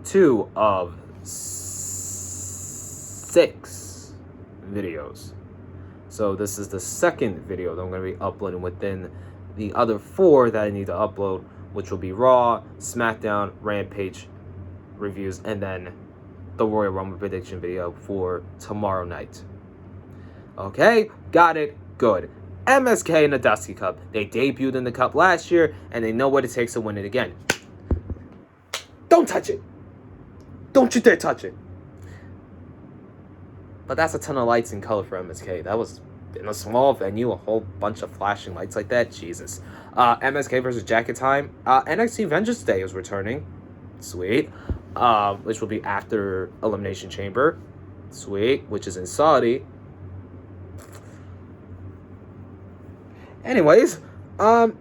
2 of 6 videos. So this is the second video that I'm going to be uploading within the other 4 that I need to upload, which will be Raw, SmackDown, Rampage reviews, and then the Royal Rumble prediction video for tomorrow night. Okay, got it, good. MSK in the Dusty Cup. They debuted in the Cup last year, and they know what it takes to win it again. Don't touch it. Don't you dare touch it. But that's a ton of lights and color for MSK. That was in a small venue, a whole bunch of flashing lights like that. Jesus. MSK versus Jacket Time. NXT Vengeance Day is returning. Sweet. Which will be after Elimination Chamber. Sweet. Which is in Saudi. Anyways, it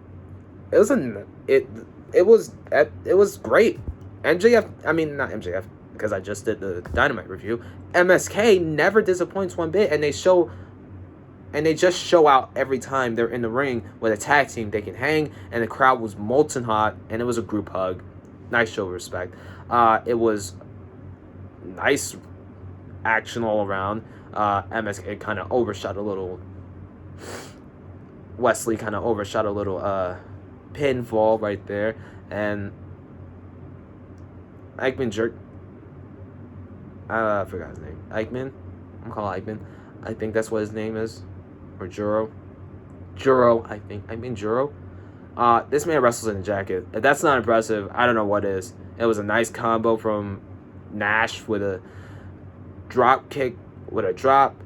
was great. MJF, I mean not MJF, because I just did the Dynamite review. MSK never disappoints one bit, and they just show out every time they're in the ring with a tag team. They can hang, and the crowd was molten hot, and it was a group hug. Nice show of respect. It was nice action all around. MSK kind of overshot a little. Wesley kind of overshot a little pinfall right there, and Eichmann jerked. I forgot his name. Eichmann? I'm calling Eichmann. I think that's what his name is. Or Juro. Juro, I think. I mean Juro. This man wrestles in a jacket. If that's not impressive, I don't know what is. It was a nice combo from Nash with a drop kick, with a drop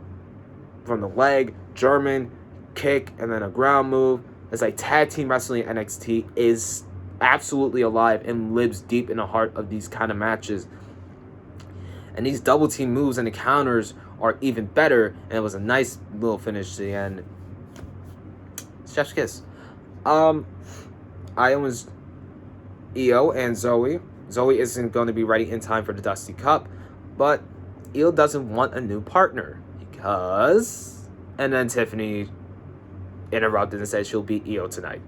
from the leg, German kick, and then a ground move. It's like tag team wrestling at NXT is absolutely alive and lives deep in the heart of these kind of matches. And these double team moves and the counters are even better. And it was a nice little finish to the end. Chef's kiss. I was Io and Zoe. Zoe isn't going to be ready in time for the Dusty Cup, but Io doesn't want a new partner because. And then Tiffany interrupted and said she'll beat Io tonight.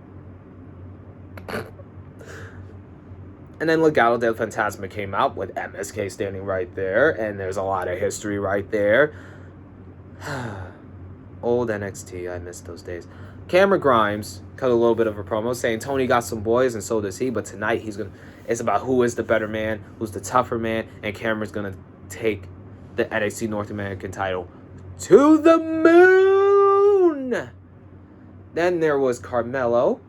And then Legado del Fantasma came out with MSK standing right there, and there's a lot of history right there. Old NXT, I miss those days. Cameron Grimes cut a little bit of a promo saying Tony got some boys and so does he, but tonight it's about who is the better man, who's the tougher man, and Cameron's gonna take the NXT North American title to the moon. Then there was Carmelo,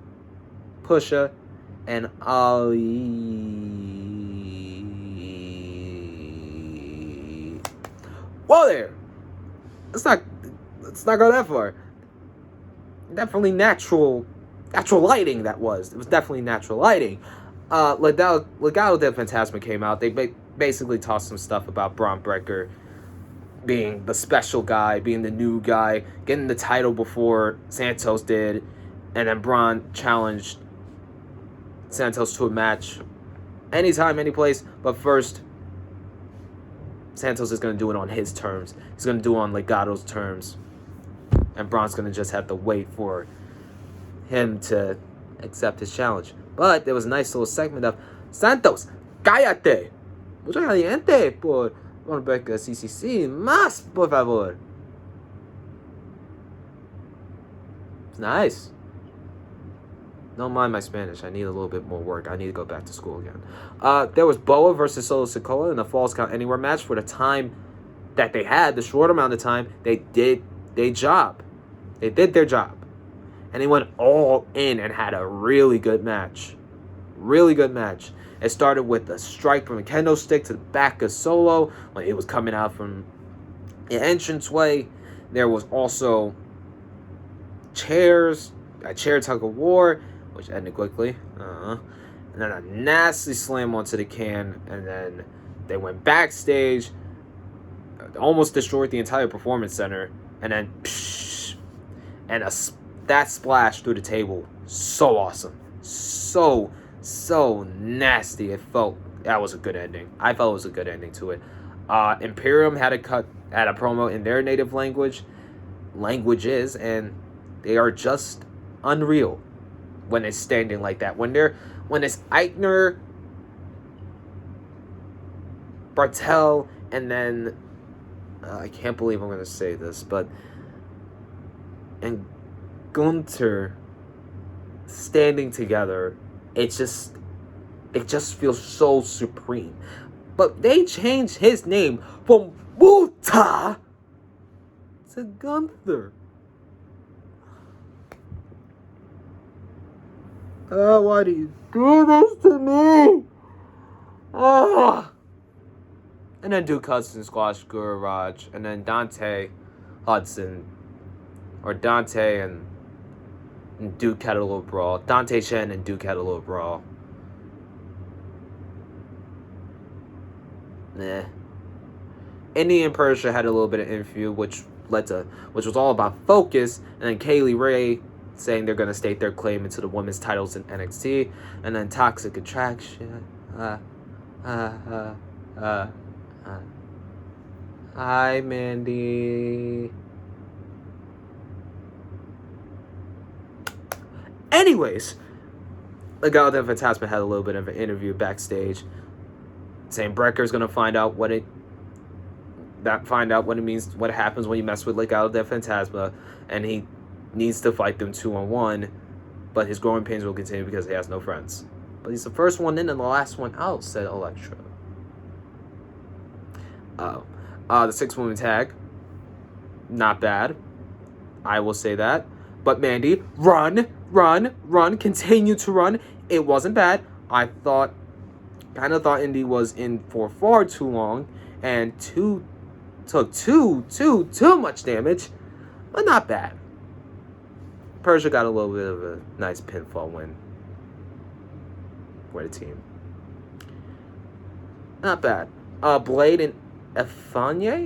Pusha, and Ali. Whoa there! Let's not go that far. Definitely natural lighting that was. It was definitely natural lighting. Legado del Fantasma came out. They basically tossed some stuff about Braun Breaker being the special guy, being the new guy, getting the title before Santos did, and then Braun challenged Santos to a match anytime, any place, but first, Santos is going to do it on his terms. He's going to do it on Legado's terms, and Braun's going to just have to wait for him to accept his challenge. But there was a nice little segment of Santos, cállate, mucho caliente por Rebecca CCC, más por favor. It's nice. Don't mind my Spanish. I need a little bit more work. I need to go back to school again. There was Boa versus Solo Sikoa in the Falls Count Anywhere match. For the time that they had, the short amount of time, they did their job. They did their job. And they went all in and had a really good match. Really good match. It started with a strike from a kendo stick to the back of Solo when it was coming out from the entranceway. There was also chairs, a chair tug of war, which ended quickly. And then a nasty slam onto the can, and then they went backstage, almost destroyed the entire performance center, and then and that splash through the table, so awesome, so nasty. It felt that was a good ending. I felt it was a good ending to it. Imperium had a promo in their native languages, and they are just unreal when it's standing like that. When it's Eichner Bartel, and then I can't believe I'm going to say this, and Gunther standing together, it just feels so supreme. But they changed his name from Muta to Gunther. Oh, why do you do this to me? Oh. And then Duke Hudson squash Guru Raj, and then Dante Hudson, or Dante and Duke had a little brawl. Dante Chen and Duke had a little brawl. Indy and Persia had a little bit of interview, which was all about focus, and then Kaylee Ray saying they're gonna state their claim into the women's titles in NXT, and then Toxic Attraction. Hi, Mandy. Anyways, Legado del Fantasma had a little bit of an interview backstage, saying Brecker's gonna find out what it means, what happens when you mess with Legado del Fantasma, and he needs to fight them 2-on-1, but his growing pains will continue because he has no friends. But he's the first one in and the last one out, said Elektra. The 6-woman tag, not bad. I will say that. But Mandy, run, continue to run. It wasn't bad. I kind of thought Indy was in for far too long and took too much damage, but not bad. Persia got a little bit of a nice pinfall win for the team. Not bad. Blade and Enafe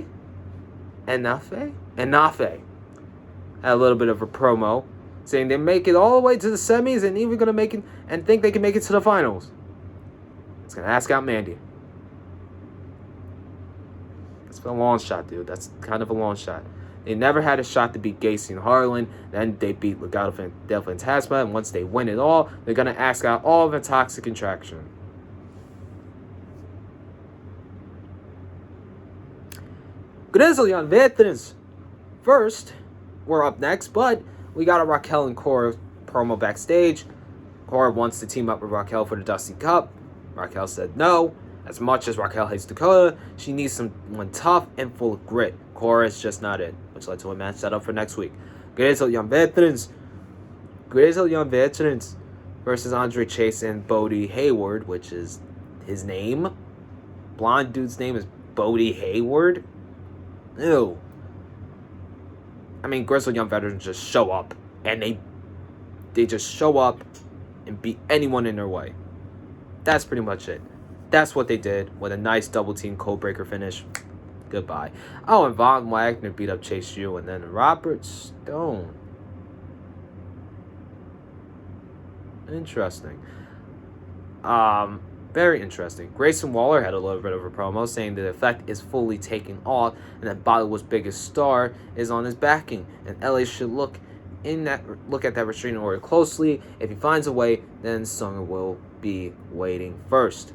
had a little bit of a promo saying they make it all the way to the semis and even gonna make it and think they can make it to the finals. It's gonna ask out Mandy. It's a long shot, dude. That's kind of a long shot. They never had a shot to beat Gacy and Harlan. Then they beat Legado del Fantasma, and once they win it all, they're gonna ask out all of the Toxic Attraction. Grizzly veterans. First, we're up next, but we got a Raquel and Cora promo backstage. Cora wants to team up with Raquel for the Dusty Cup. Raquel said no. As much as Raquel hates Dakota, she needs someone tough and full of grit. Cora is just not it, which led to a match set up for next week. Grizzly veterans versus Andre Chase and Bodie Hayward, which is his name. Blonde dude's name is Bodie Hayward. Ew. I mean, Grizzled Young Veterans just show up, and they just show up and beat anyone in their way. That's pretty much it. That's what they did with a nice double-team codebreaker finish. Goodbye. Oh, and Von Wagner beat up Chase U, and then Robert Stone. Interesting. Very interesting. Grayson Waller had a little bit of a promo saying the effect is fully taking off and that Bollywood's biggest star is on his backing and LA should look at that restraining order closely. If he finds a way, then Sunger will be waiting first.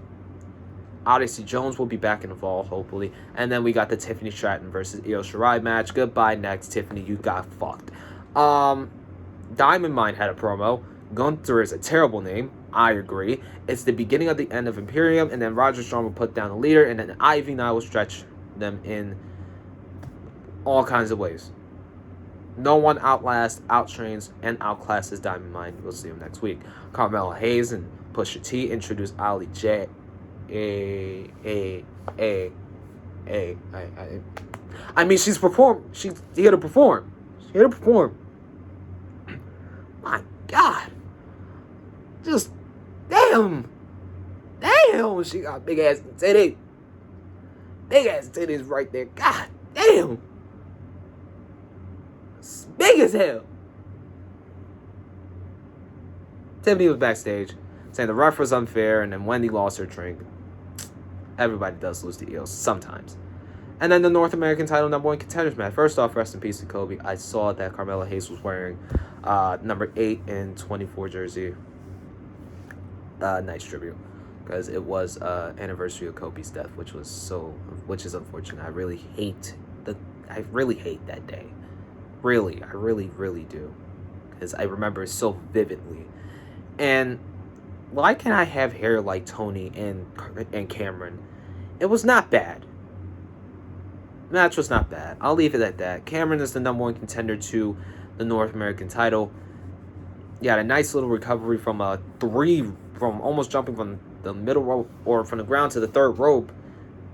Odyssey Jones will be back in the fall, hopefully. And then we got the Tiffany Stratton versus Io Shirai match. Goodbye next, Tiffany. You got fucked. Diamond Mine had a promo. Gunther is a terrible name. I agree. It's the beginning of the end of Imperium, and then Roger Strong will put down the leader, and then Ivy and I will stretch them in all kinds of ways. No one outlasts, outtrains, and outclasses Diamond Mine. We'll see him next week. Carmella Hayes and Pusha T introduced Ali J. I mean, she's here to perform. She's here to perform. My God. Just, damn, she got big ass titties. Big ass titties right there. God damn. It's big as hell. Tiffany was backstage saying the ref was unfair, and then Wendy lost her drink. Everybody does lose to Eels sometimes. And then the North American title #1 contenders match. First off, rest in peace to Kobe. I saw that Carmella Hayes was wearing number 8 and 24 jersey. Nice tribute. because it was anniversary of Kobe's death, which is unfortunate. I really hate that day. Really, I really do, because I remember it so vividly. And why can't I have hair like Tony and Cameron? It was not bad. Match was not bad. I'll leave it at that. Cameron is the #1 contender to the North American title. He had a nice little recovery from almost jumping from the middle rope, or from the ground to the third rope,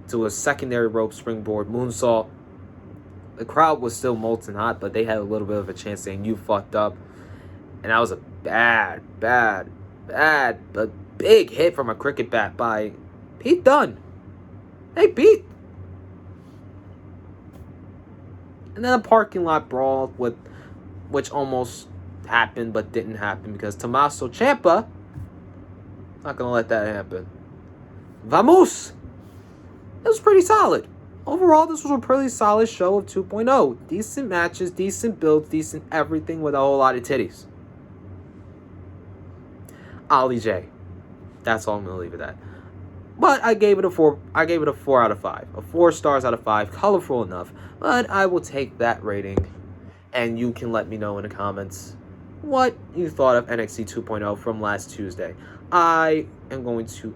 to a secondary rope springboard moonsault. The crowd was still molten hot, but they had a little bit of a chance saying, "You fucked up." And that was a bad, but big hit from a cricket bat by Pete Dunne. Hey, Pete. And then a parking lot brawl, which almost happened but didn't happen, because Tommaso Ciampa not going to let that happen. Vamos! It was pretty solid. Overall, this was a pretty solid show of 2.0. Decent matches, decent builds, decent everything, with a whole lot of titties. Ollie J. That's all I'm going to leave it at. But I gave it a 4. I gave it a 4 out of 5. A 4 stars out of 5. Colorful enough. But I will take that rating. And you can let me know in the comments what you thought of NXT 2.0 from last Tuesday. I am going to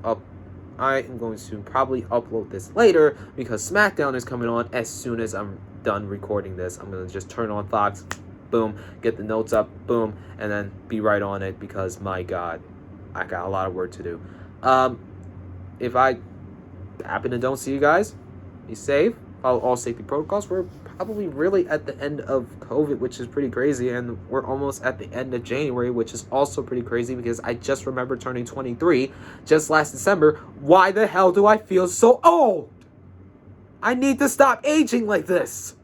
probably upload this later, because SmackDown is coming on as soon as I'm done recording this. I'm going to just turn on Fox, boom, get the notes up, boom, and then be right on it, because my God, I got a lot of work to do. If I happen to don't see you guys, be safe, follow all safety protocols. We're probably really at the end of COVID, which is pretty crazy, and we're almost at the end of January, which is also pretty crazy, because I just remember turning 23 just last December. Why the hell do I feel so old? I need to stop aging like this.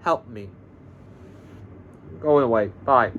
Help me. Going away. Bye.